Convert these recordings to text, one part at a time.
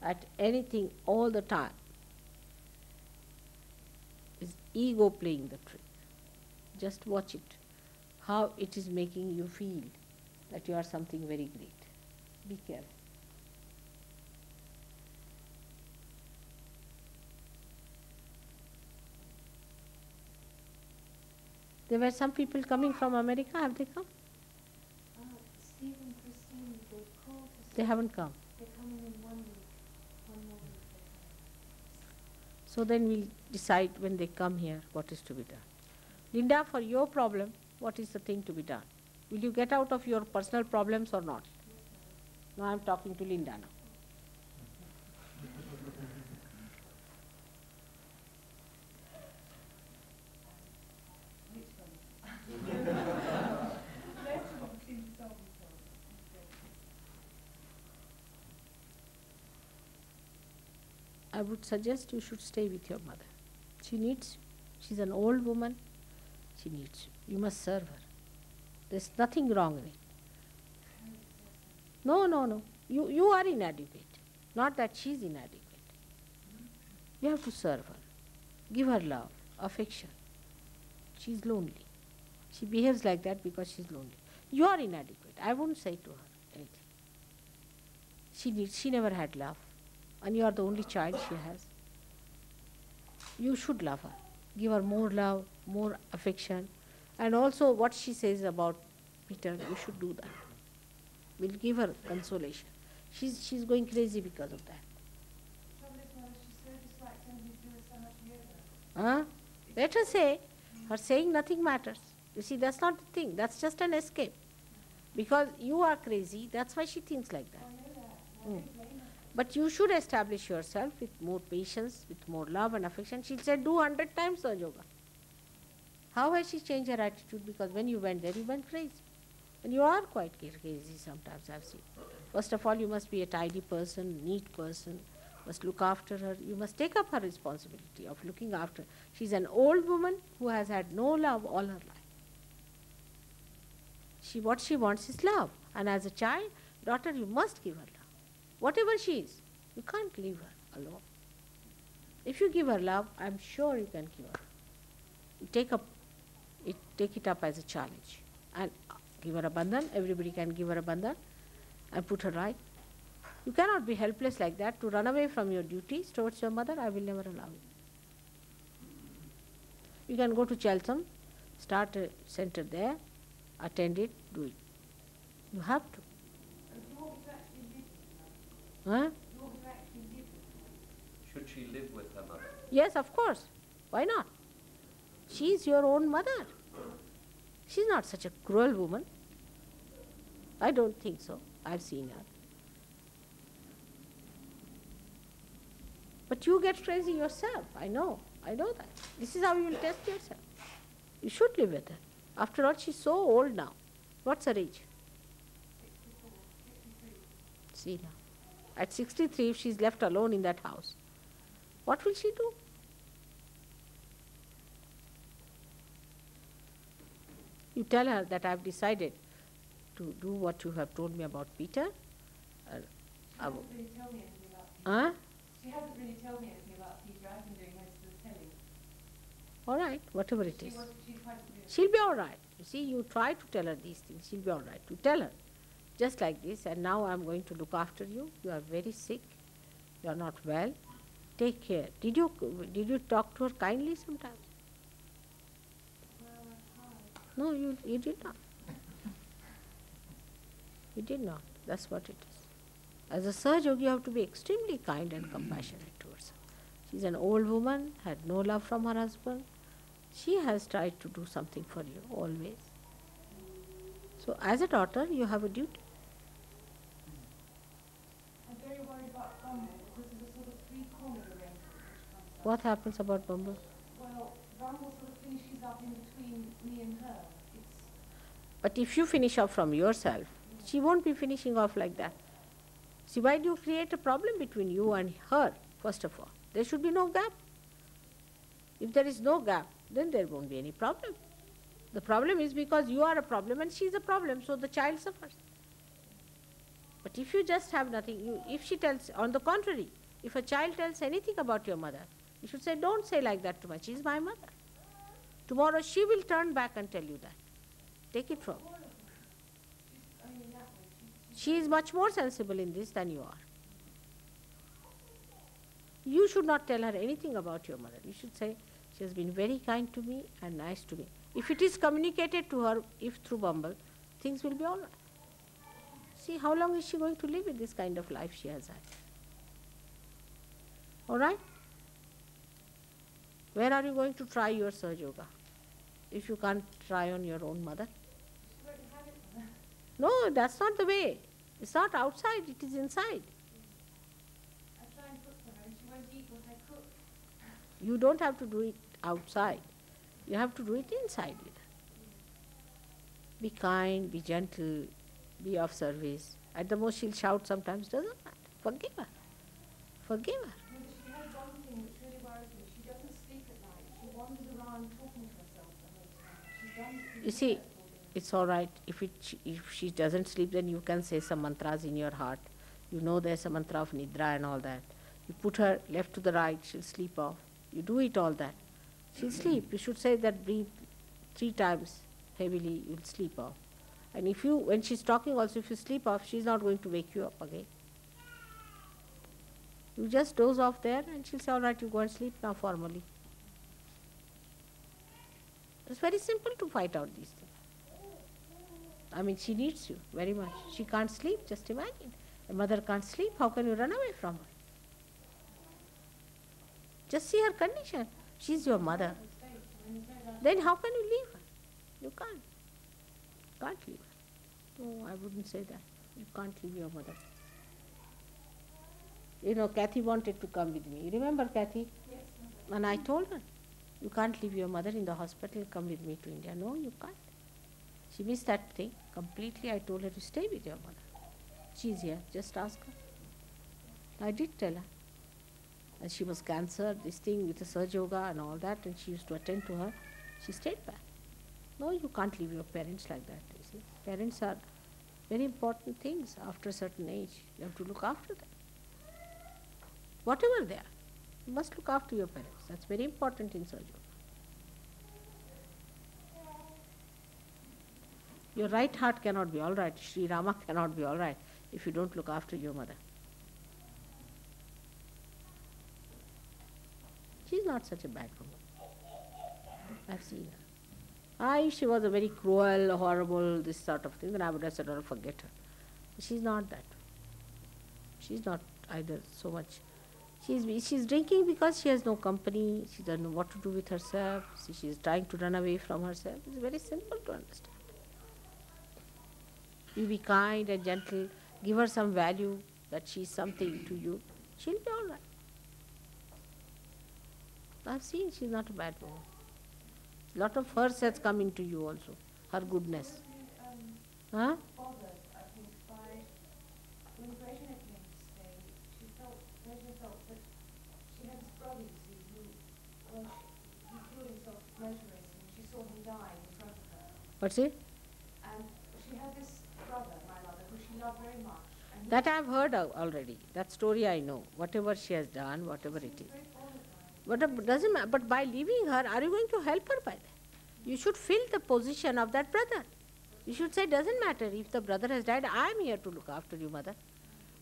at anything all the time is ego playing the trick. Just watch it, how it is making you feel that you are something very great. Be careful. There were some people coming from America. Have they come? Steve and Christine, they called us. They haven't come. They're coming in 1 week. 1 more week. So then we'll decide when they come here what is to be done. Linda, for your problem, what is the thing to be done? Will you get out of your personal problems or not? Now I'm talking to Linda now. I would suggest you should stay with your mother. She needs you. She's an old woman. She needs you. You must serve her. There's nothing wrong in it. No, no, no. You are inadequate. Not that she's inadequate. You have to serve her. Give her love, affection. She's lonely. She behaves like that because she's lonely. You are inadequate. I won't say to her anything. She never had love. And you are the only child she has. You should love her. Give her more love, more affection. And also what she says about Peter, you should do that. We'll give her consolation. She's going crazy because of that. Huh? Let her say. Her saying nothing matters. You see, that's not the thing. That's just an escape. Because you are crazy, that's why she thinks like that. But you should establish yourself with more patience, with more love and affection. She said, do 100 times the yoga. How has she changed her attitude? Because when you went there, you went crazy. And you are quite crazy sometimes, I've seen. First of all, you must be a tidy person, neat person, must look after her. You must take up her responsibility of looking after her. She's an old woman who has had no love all her life. What she wants is love. And as a child, daughter, you must give her love. Whatever she is, you can't leave her alone. If you give her love, I'm sure you can give her. You take it up as a challenge and give her a bandhan. Everybody can give her a bandhan and put her right. You cannot be helpless like that to run away from your duties towards your mother. I will never allow you. You can go to Cheltenham, start a center there, attend it, do it. You have to. Huh? Should she live with her mother? Yes, of course. Why not? She is your own mother. She's not such a cruel woman. I don't think so. I've seen her. But you get crazy yourself. I know that. This is how you will test yourself. You should live with her. After all, she's so old now. What's her age? 63. See now. At 63, if she's left alone in that house, what will she do? You tell her that I've decided to do what you have told me about Peter. She hasn't really told me anything about Peter. Huh? She hasn't really told me anything about Peter. I've been doing most of the telling. All right, whatever it is. She's quite good. She'll be all right. You see, you try to tell her these things. She'll be all right. You tell her, just like this, and now I'm going to look after you. You are very sick. You are not well. Take care. Did you talk to her kindly sometimes? No, you did not. You did not. That's what it is. As a Sahaja Yogi, you have to be extremely kind and compassionate towards her. She's an old woman, had no love from her husband. She has tried to do something for you, always. So as a daughter, you have a duty. I'm very worried about Bumble because there's a sort of three-cornered arrangement which comes up. What happens about Bumble? Well, Bumble sort of finishes up in between me and her. But if you finish off from yourself, she won't be finishing off like that. See, why do you create a problem between you and her, first of all? There should be no gap. If there is no gap, then there won't be any problem. The problem is because you are a problem and she is a problem, so the child suffers. But if you just have nothing, if she tells, on the contrary, if a child tells anything about your mother, you should say, don't say like that to me, she is my mother. Tomorrow she will turn back and tell you that. Take it from her. She is much more sensible in this than you are. You should not tell her anything about your mother. You should say, she has been very kind to me and nice to me. If it is communicated to her, if through Bumble, things will be all right. See, how long is she going to live with this kind of life she has had? All right? Where are you going to try your Sahaja Yoga if you can't try on your own mother? No, that's not the way. It's not outside, it is inside. I try and cook for her and she won't eat what I cook. You don't have to do it outside. You have to do it inside with her. Be kind, be gentle, be of service. At the most she'll shout sometimes, doesn't matter. Forgive her. Forgive her. She has one thing which really worries me. She doesn't sleep at night. She wanders around talking to herself the whole time. She's done You see, it's all right. If she doesn't sleep, then you can say some mantras in your heart. You know there's a mantra of Nidra and all that. You put her left to the right, she'll sleep off. You do it all that. She'll sleep. You should say that, breathe 3 times heavily, you'll sleep off. And if you, when she's talking also, if you sleep off, she's not going to wake you up again. You just doze off there and she'll say, all right, you go and sleep now formally. It's very simple to fight out these things. I mean, she needs you very much. She can't sleep, just imagine. A mother can't sleep, how can you run away from her? Just see her condition. She's your mother. Then how can you leave her? You can't. Can't leave her. No, I wouldn't say that. You can't leave your mother. You know, Kathy wanted to come with me. You remember Kathy? Yes, And I told her, you can't leave your mother in the hospital, come with me to India. No, you can't. She missed that thing completely. I told her to stay with your mother. She's here, just ask her. I did tell her. And she was cancer, this thing with the Sahaja Yoga and all that, and she used to attend to her. She stayed back. No, you can't leave your parents like that, you see. Parents are very important things after a certain age. You have to look after them. Whatever they are, you must look after your parents. That's very important in Sahaja Yoga. Your right heart cannot be all right. Sri Rama cannot be all right if you don't look after your mother. She's not such a bad woman. I've seen her. If she was a very cruel, horrible, this sort of thing, then I would have said, oh, forget her. She's not that. She's not either so much. She's drinking because she has no company. She doesn't know what to do with herself. She's trying to run away from herself. It's very simple to understand. You be kind and gentle. Give her some value that she's something to you. She'll be all right. I've seen she's not a bad woman. A lot of hers has come into you also, her goodness. Huh? bothered, I think, by when Brezhnev came to stay. Brezhnev felt that she had this brother, you see, who, well, he killed himself with pleasure racing. She saw him die in front of her. What's it? And she had this brother, my mother, who she loved very much. And That I've heard of already. That story I know. Whatever she has done, whatever it is. very bothered by it. But doesn't matter. But by leaving her, are you going to help her by that? You should fill the position of that brother. You should say, doesn't matter if the brother has died, I am here to look after you, mother.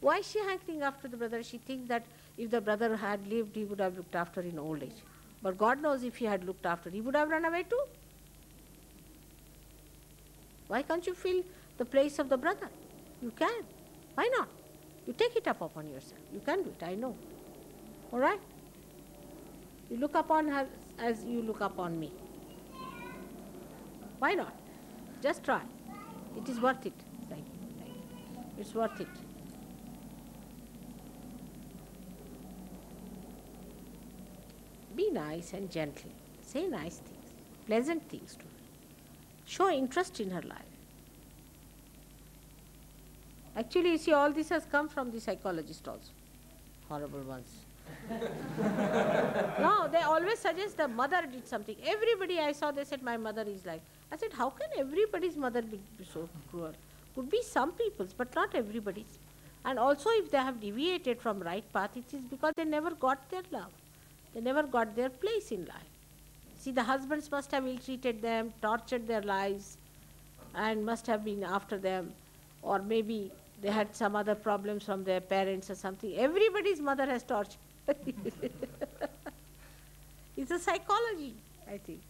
Why is she hankering after the brother? She thinks that if the brother had lived, he would have looked after in old age. But God knows if he had looked after, he would have run away too. Why can't you fill the place of the brother? You can. Why not? You take it up upon yourself. You can do it, I know. All right? You look upon her as you look upon me. Why not? Just try. It is worth it. Thank you. Thank you. It's worth it. Be nice and gentle. Say nice things, pleasant things to her. Show interest in her life. Actually, you see, all this has come from the psychologists also. Horrible ones. No, they always suggest the mother did something. Everybody I saw, they said, my mother is like. I said, how can everybody's mother be so cruel? Could be some people's, but not everybody's. And also if they have deviated from right path, it is because they never got their love. They never got their place in life. See, the husbands must have ill-treated them, tortured their lives, and must have been after them, or maybe they had some other problems from their parents or something. Everybody's mother has tortured. It's a psychology, I think.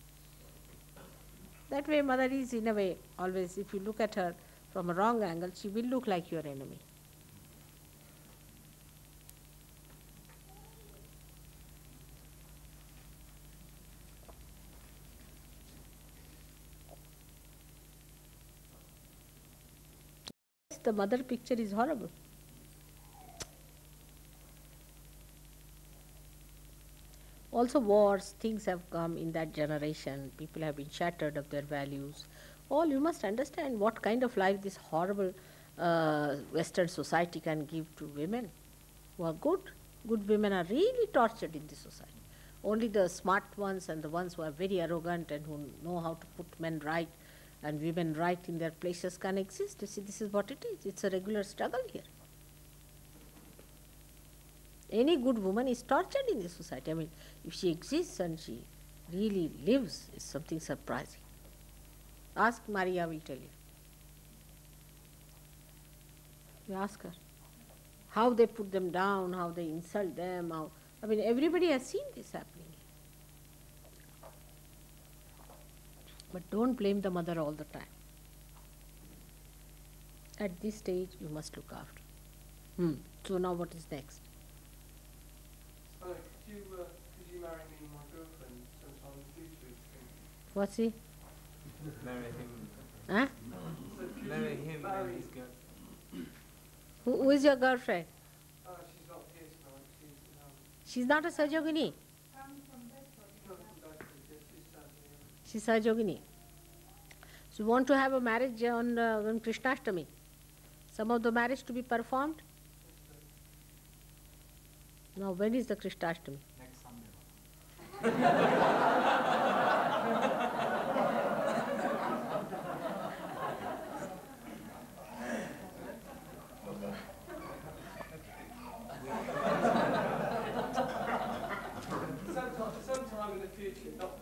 That way mother is in a way always, if you look at her from a wrong angle, she will look like your enemy. The mother picture is horrible. Also wars, things have come in that generation. People have been shattered of their values. All you must understand what kind of life this horrible Western society can give to women who are good. Good women are really tortured in this society. Only the smart ones and the ones who are very arrogant and who know how to put men right and women right in their places can exist. You see, this is what it is. It's a regular struggle here. Any good woman is tortured in this society. I mean, if she exists and she really lives, it's something surprising. Ask Maria, will tell you. You ask her. How they put them down, how they insult them, how, I mean, everybody has seen this happening. But don't blame the mother all the time. At this stage, you must look after. So now what is next? Could you marry me, my girlfriend, sometime in the future? What's he? Marry him. Huh? So Marry him and his girlfriend. Who is your girlfriend? She's not here tonight. She's not a Sajogini. She's Sajogini. So you want to have a marriage on Krishnashtami? Some of the marriage to be performed? Now when is the Krishnashtami? Next Sunday. Sometime in the future, not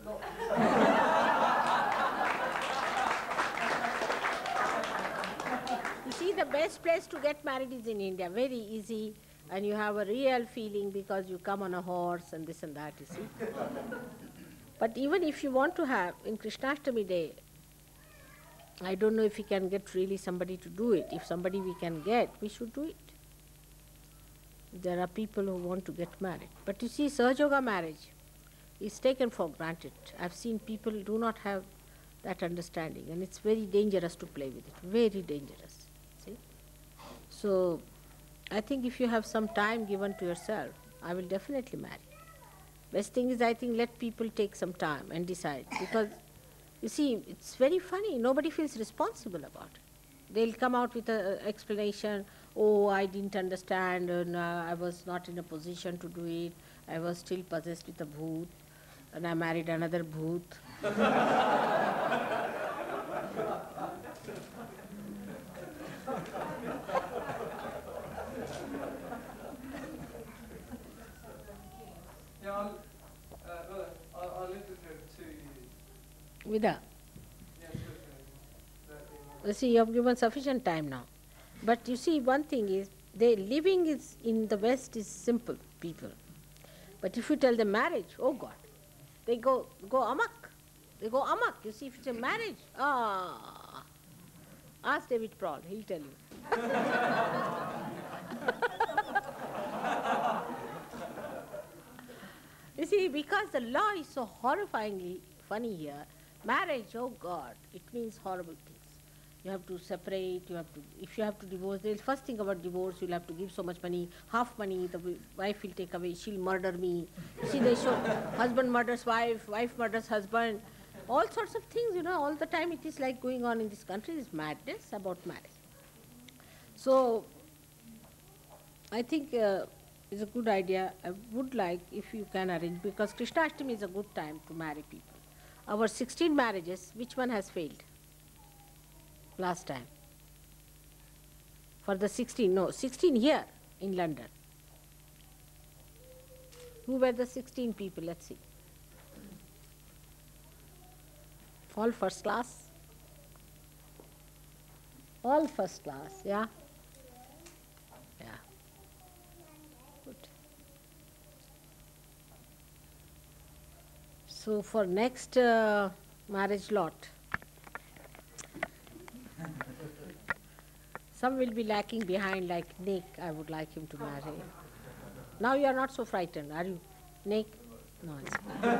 You see, the best place to get married is in India, very easy, and you have a real feeling because you come on a horse and this and that, you see. But even if you want to have, in Krishnashtami day, I don't know if we can get really somebody to do it. If somebody we can get, we should do it. There are people who want to get married. But you see, Sahajoga marriage is taken for granted. I've seen people do not have that understanding, and it's very dangerous to play with it, very dangerous. See? So, I think if you have some time given to yourself, I will definitely marry. Best thing is, I think, let people take some time and decide, because you see, it's very funny, nobody feels responsible about it. They'll come out with an explanation, oh, I didn't understand, and I was not in a position to do it, I was still possessed with a bhoot, and I married another bhoot. Yeah, I lived with her for 2 years. With her. Yes, with her. You see, you have given sufficient time now. But you see, one thing is, living is in the West is simple, people. But if you tell them marriage, oh God, they go amok. They go amok. You see, if it's a marriage, ask David Prohl, he'll tell you. You see, because the law is so horrifyingly funny here, marriage, oh God, it means horrible things. You have to separate, if you have to divorce, they'll first think about divorce, you'll have to give so much money, half money, the wife will take away, she'll murder me. See, they show husband murders wife, wife murders husband, all sorts of things, all the time it is like going on in this country, is madness about marriage. So, I think it's a good idea. I would like, if you can arrange, because Krishnashtami is a good time to marry people. Our 16 marriages, which one has failed? Last time. For the 16, no, 16 here in London. Who were the 16 people? Let's see. All first class? All first class, yeah? Yeah. Good. So for next marriage lot, some will be lacking behind, like Nick, I would like him to marry. Now you are not so frightened, are you, Nick? No, it's fine.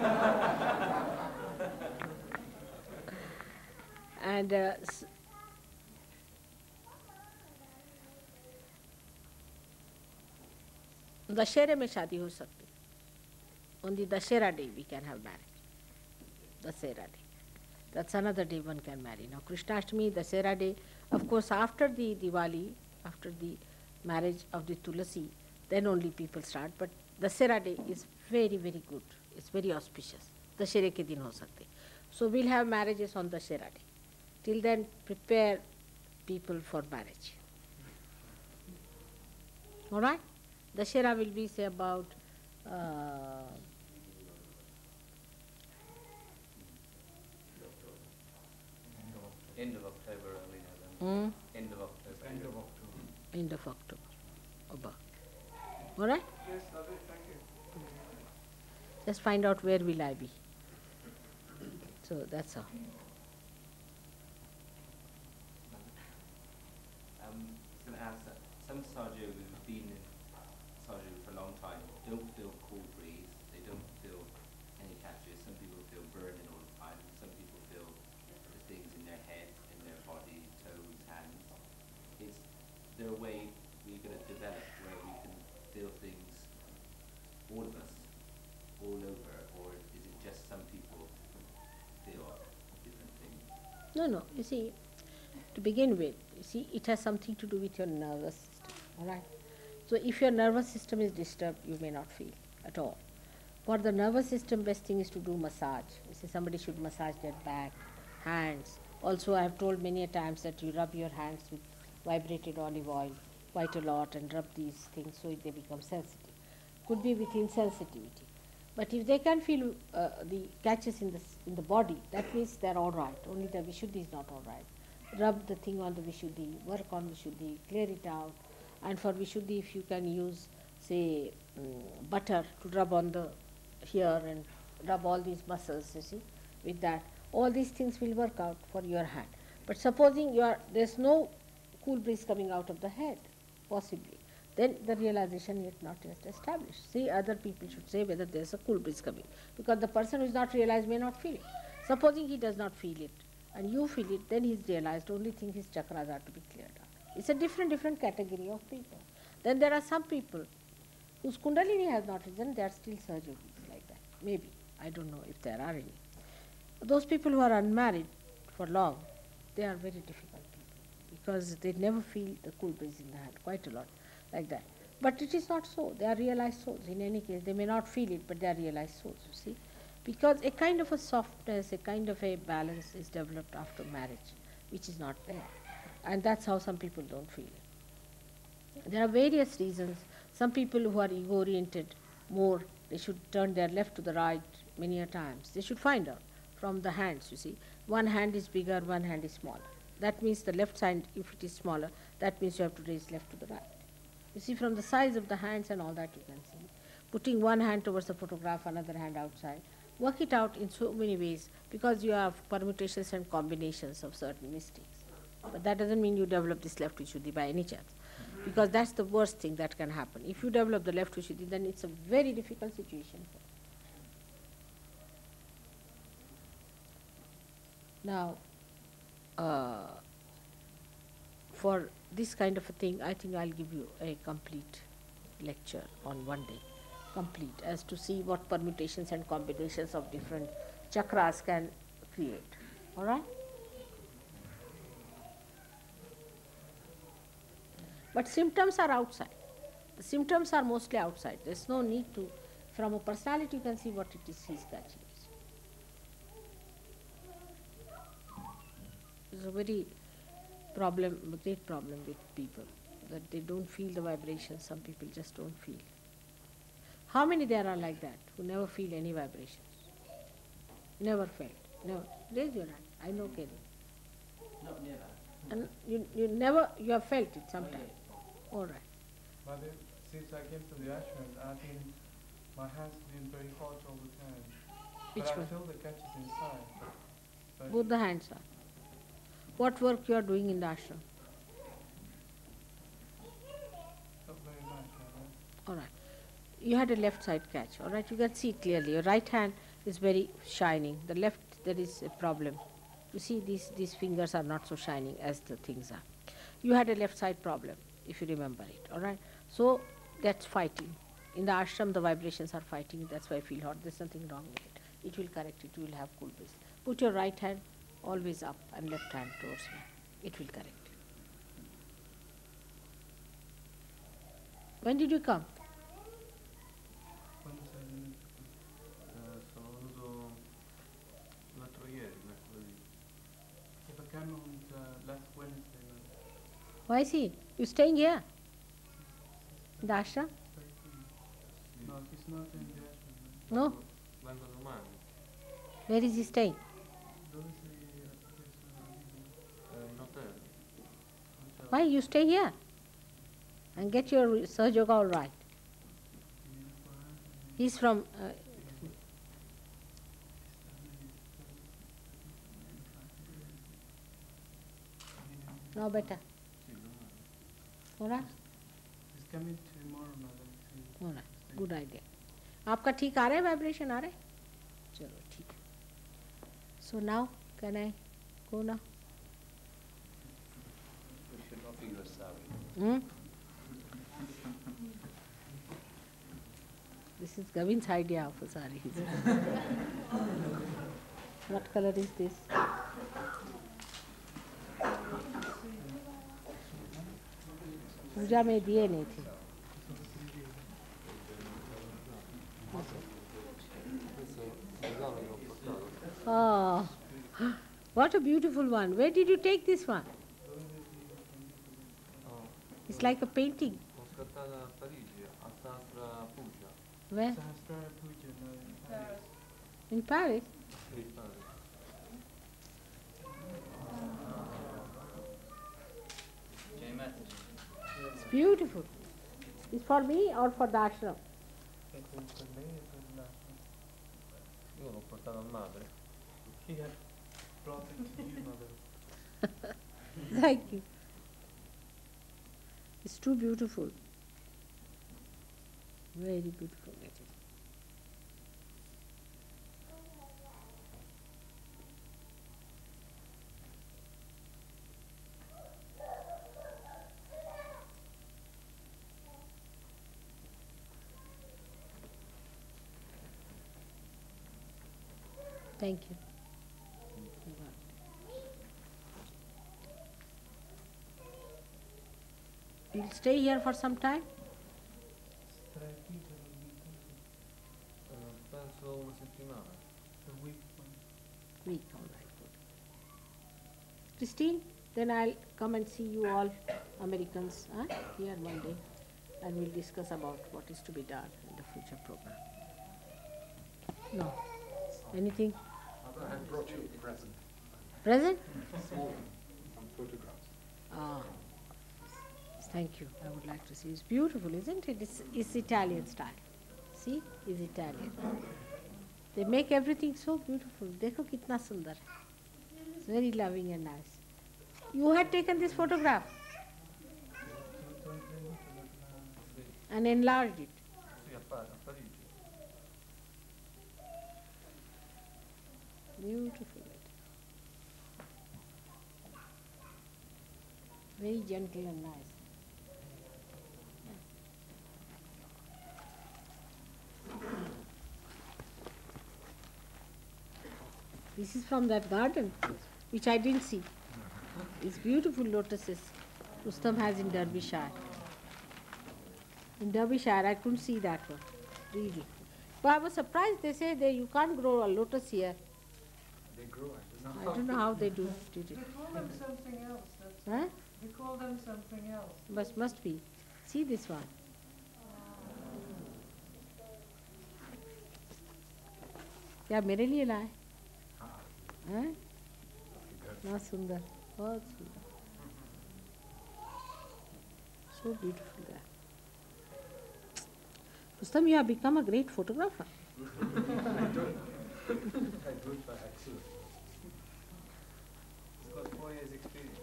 And दशहरे में शादी हो सकती. On the Dashera day we can have marriage. Dasera day. That's another day one can marry. Now Krishnashtami, Dasera day, of course after the Diwali, after the marriage of the Tulasi, then only people start. But Dasera day is very, very good. It's very auspicious. Dashere ke din ho sakte. So we'll have marriages on Dashera day. Till then, prepare people for marriage. All right? Dashera will be, say, about End of October, early November. End of October. End of October. end of October. About. All right? Yes, lovely, thank you. Just find out where will I be. So that's all. I was going to ask that some Sajo who've been in Sajo for a long time don't feel cold breeze, they don't feel any catches. Some people feel burning all the time, some people feel the things in their head, in their body, toes, hands. Is there a way we're going to develop where we can feel things, all of us, all over, or is it just some people feel different things? No, no. You see, to begin with, you see, it has something to do with your nervous system. All right? So if your nervous system is disturbed, you may not feel at all. For the nervous system, best thing is to do massage. You see, somebody should massage their back, hands. Also, I have told many a times that you rub your hands with vibrated olive oil quite a lot and rub these things so they become sensitive. Could be with insensitivity. But if they can feel the catches in the body, that means they are all right. Only the Vishuddhi is not all right. Rub the thing on the Vishuddhi, work on Vishuddhi, clear it out. And for Vishuddhi, if you can use, say, butter to rub on the here and rub all these muscles, you see, with that, all these things will work out for your hand. But supposing there's no cool breeze coming out of the head, possibly, then the realization is not yet established. See, other people should say whether there's a cool breeze coming, because the person who is not realized may not feel it. Supposing he does not feel it, and you feel it, then he's realized, only thing his chakras are to be cleared out. It's a different category of people. Then there are some people whose kundalini has not risen, they are still surgeries like that. Maybe. I don't know if there are any. Those people who are unmarried for long, they are very difficult people, because they never feel the cool breeze in the hand, quite a lot, like that. But it is not so. They are realized souls. In any case, they may not feel it, but they are realized souls, you see. Because a kind of a softness, a kind of a balance is developed after marriage, which is not there. And that's how some people don't feel it. There are various reasons. Some people who are ego-oriented more, they should turn their left to the right many a times. They should find out from the hands, you see. One hand is bigger, one hand is smaller. That means the left side, if it is smaller, that means you have to raise left to the right. You see, from the size of the hands and all that you can see. Putting one hand towards the photograph, another hand outside. Work it out in so many ways, because you have permutations and combinations of certain mistakes. But that doesn't mean you develop this left Vishuddhi by any chance, because that's the worst thing that can happen. If you develop the left Vishuddhi, then it's a very difficult situation. Now, for this kind of a thing, I think I'll give you a complete lecture on one day, complete, as to see what permutations and combinations of different chakras can create. All right? But symptoms are outside. The symptoms are mostly outside. There's no need to, from a personality you can see what it is he's catching. It's a very great problem with people. that they don't feel the vibration. Some people just don't feel. How many there are like that who never feel any vibrations? Never felt. Never. Raise your hand. I know Kelly. No, never. And you never, you have felt it sometime. All right. Mother, since I came to the ashram, my hands been very hot all the time. Which but one? I feel the catches inside. But Both the hands are. What work you are doing in the ashram? not very much, Mother. All right. You had a left side catch. All right. You can see clearly. Your right hand is very shining. The left, there is a problem. You see, these fingers are not so shining as the things are. You had a left side problem, if you remember it. All right. So that's fighting. In the ashram, the vibrations are fighting. That's why I feel hot. There's nothing wrong with it. It will correct it. You will have cool breeze. Put your right hand always up and left hand towards me. It will correct it. When did you come? Quando sei venuto? Sono venuto l'altro ieri, mercoledì. If I came on last Wednesday, Mother. Why is he? You staying here? In the ashram? No, he's not in the ashram. No? Vengo domani, Where is he staying? Dove sei adesso? in hotel. Why you stay here? And get your Sahaja Yoga all right. He's from... now better. Sì, domani. All right? He's coming tomorrow, Mother. To All right. Good idea. आपका ठीक आ रहा है vibration आ रहा है चलो ठीक है so now can I go now We should offer you a sari. This is Gavin's idea of a sari. What color is this? पूजा में दिए नहीं थे Oh, what a beautiful one. Where did you take this one? Oh, It's like a painting. sono scattata a Parigi, a Sastra Puglia. Where? Sahasrara Puja, Mother, in Paris. In Paris? Sì, Paris. Jai Mataji. It's beautiful. It's for me or for the ashram? It was for me, it was not. Io l'ho portato a madre. He had brought it to you, Mother. Thank you. It's too beautiful. Very beautiful it is. Thank you. You'll stay here for some time? Starei qui per Penso una settimana. the week one. Week, all right, good. Christine, then I'll come and see you all Americans here one day and we'll discuss about what is to be done in the future program. No. Anything? I brought you a present. Present? Small, some photographs. Ah. Thank you. I would like to see. It's beautiful, isn't it? It's Italian style. See? It's Italian. They make everything so beautiful. Dekho kitna sundar. It's very loving and nice. You had taken this photograph Sì, and enlarged it. sì, a Parigi. Beautiful. Very gentle and nice. This is from that garden, which I didn't see. It's beautiful lotuses Rustam has in Derbyshire. In Derbyshire, I couldn't see that one, really. But I was surprised. They say that you can't grow a lotus here. They grow, I don't know. I don't know how they did it. They call them something else. That's Huh? They call them something else. But must be. See this one. क्या मेरे लिए लाए हैं? बहुत सुंदर, बहुत सुंदर. So beautiful there. Rustam, you have become a great photographer. I do it by accident. He's got 4 years experience.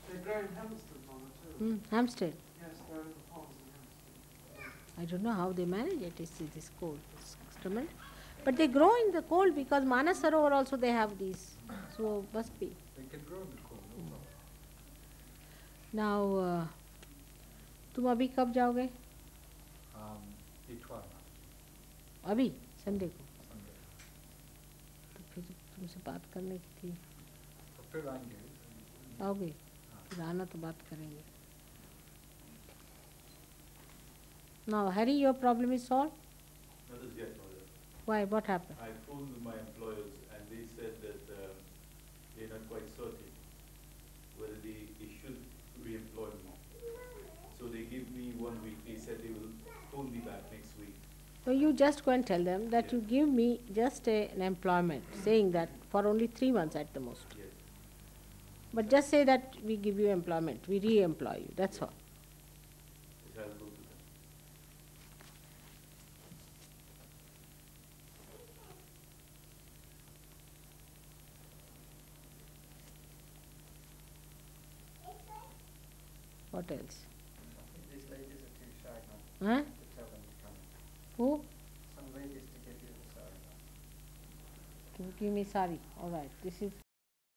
They grow in Hampstead, Mama, too. Hampstead. Yes, they're in the ponds in Hampstead. I don't know how they manage it. It's this cold. It's tremendous. But they grow in the cold because Manas Sarovar also they have these. So must be. They can grow in the cold, no problem. Now, तुम अभी कब जाओगे? Itwara, अभी Sunday को. Sunday. तो फिर तुमसे बात करने की थी. तो फिर आएंगे. आओगे? फिर आना तो बात करेंगे. Now, Harry, your problem is solved? Not as yet, Mother. Why? What happened? I phoned my employers and they said that they're not quite certain whether they should re-employ me. So they give me 1 week. They said they will phone me back next week. So you just go and tell them that you give me just an employment, saying that for only 3 months at the most. Yes. But just say that we give you employment, we re-employ you, that's all. Yes, I'll go to them. What else? These ladies are too shy now Huh? to tell them to come. Who? Some ladies to give you the sari. Give me sari. All right. This is